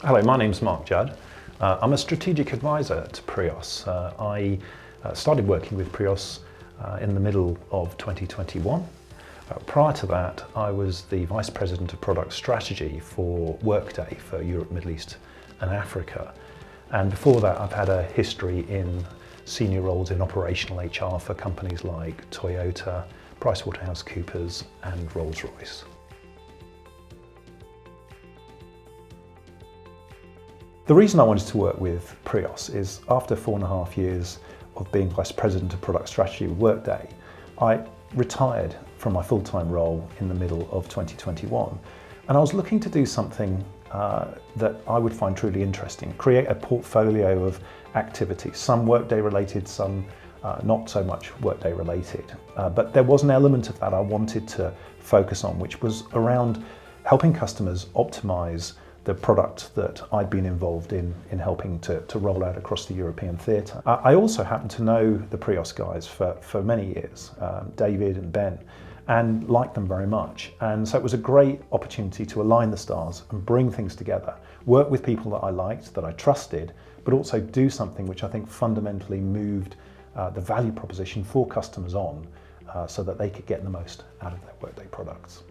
Hello, my name's Judd. I'm a strategic advisor to Preos. I started working with Preos in the middle of 2021. Prior to that, I was the Vice President of Product Strategy for Workday for Europe, Middle East and Africa. And before that, I've had a history in senior roles in operational HR for companies like Toyota, PricewaterhouseCoopers and Rolls-Royce. The reason I wanted to work with Preos is after 4.5 years of being Vice President of Product Strategy with Workday, I retired from my full-time role in the middle of 2021. And I was looking to do something that I would find truly interesting, create a portfolio of activities, some Workday related, some not so much Workday related. But there was an element of that I wanted to focus on, which was around helping customers optimize the product that I'd been involved in helping to roll out across the European theatre. I also happen to know the Preos guys for many years, David and Ben, and liked them very much. And so it was a great opportunity to align the stars and bring things together, work with people that I liked, that I trusted, but also do something which I think fundamentally moved the value proposition for customers on so that they could get the most out of their Workday products.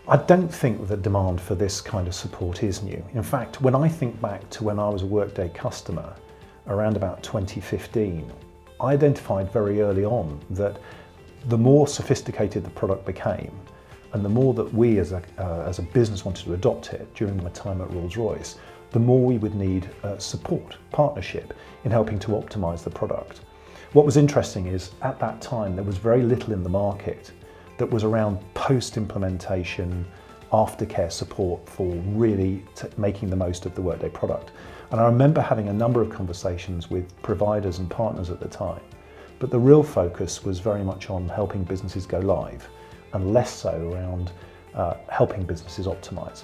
I don't think the demand for this kind of support is new. In fact, when I think back to when I was a Workday customer around about 2015, I identified very early on that the more sophisticated the product became and the more that we as a business wanted to adopt it during my time at Rolls-Royce, the more we would need support, partnership in helping to optimize the product. What was interesting is at that time there was very little in the market that was around post-implementation, aftercare support for really making the most of the Workday product. And I remember having a number of conversations with providers and partners at the time, but the real focus was very much on helping businesses go live and less so around helping businesses optimize.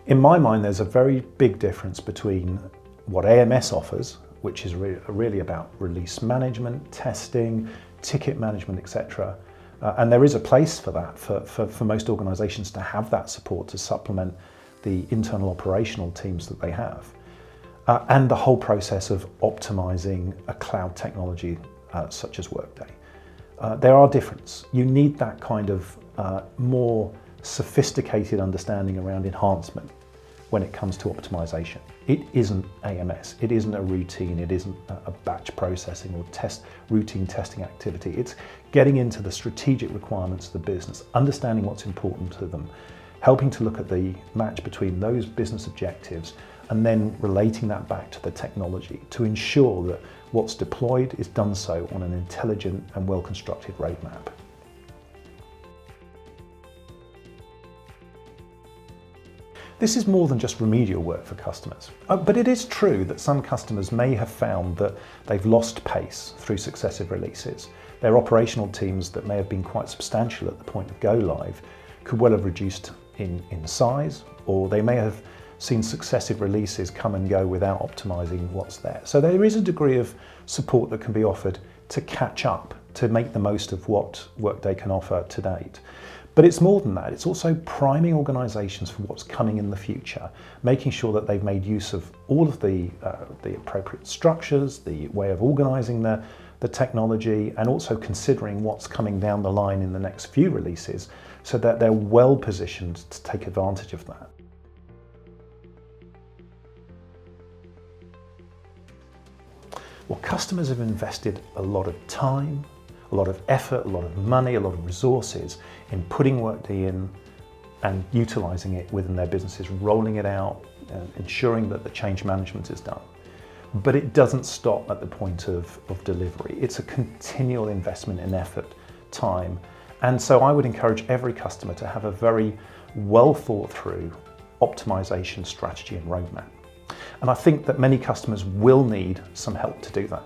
In my mind, there's a very big difference between what AMS offers, which is really about release management, testing, ticket management, etc. And there is a place for that, for most organizations to have that support to supplement the internal operational teams that they have. And the whole process of optimizing a cloud technology such as Workday. There are differences. You need that kind of more sophisticated understanding around enhancement when it comes to optimization. It isn't AMS, it isn't a routine, it isn't a batch processing or routine testing activity. It's getting into the strategic requirements of the business, understanding what's important to them, helping to look at the match between those business objectives and then relating that back to the technology to ensure that what's deployed is done so on an intelligent and well-constructed roadmap. This is more than just remedial work for customers, but it is true that some customers may have found that they've lost pace through successive releases. Their operational teams that may have been quite substantial at the point of go live could well have reduced in size, or they may have seen successive releases come and go without optimizing what's there. So there is a degree of support that can be offered to catch up, to make the most of what Workday can offer to date. But it's more than that, it's also priming organisations for what's coming in the future, making sure that they've made use of all of the appropriate structures, the way of organising the technology, and also considering what's coming down the line in the next few releases so that they're well positioned to take advantage of that. Well, customers have invested a lot of time, a lot of effort, a lot of money, a lot of resources in putting Workday in and utilising it within their businesses, rolling it out, ensuring that the change management is done. But it doesn't stop at the point of delivery. It's a continual investment in effort, time. And so I would encourage every customer to have a very well thought through optimisation strategy and roadmap. And I think that many customers will need some help to do that.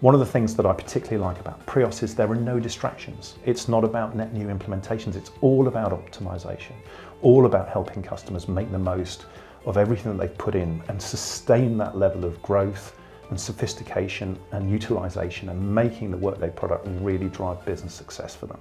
One of the things that I particularly like about Preos is there are no distractions. It's not about net new implementations, it's all about optimization, all about helping customers make the most of everything that they've put in and sustain that level of growth and sophistication and utilisation and making the Workday product really drive business success for them.